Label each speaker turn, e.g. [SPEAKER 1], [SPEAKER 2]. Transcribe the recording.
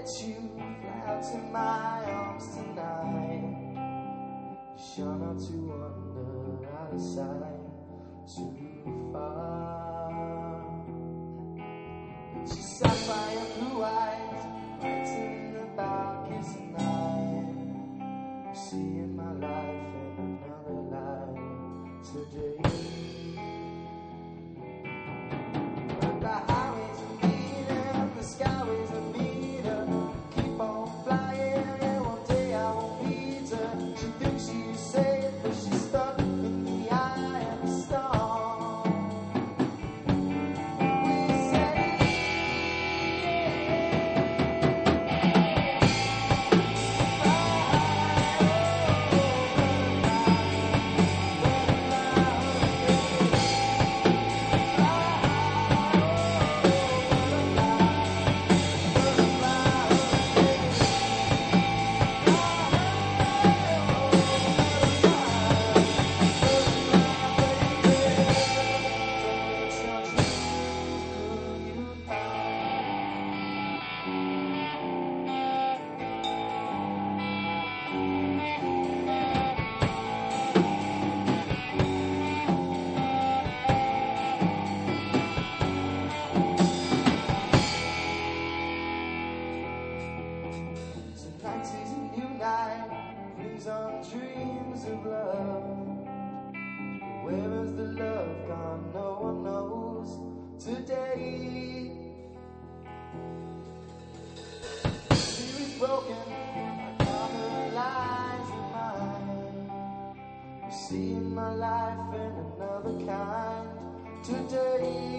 [SPEAKER 1] let you fly out to my arms tonight. You sure not to wander out of sight too far. She's sapphire blue eyes, right in the darkest night. You see in my life and another life today. But the highways are meaner, the skyways are meaner. Keep on flying, and one day I will meet her. She thinks she's safe, but she's stuck in the eye of the storm. We say, tonight is a new night, brings on dreams of love. Where is the love gone? No one knows today. Spirit's broken, my common lies are mine. You see in my life and another kind today.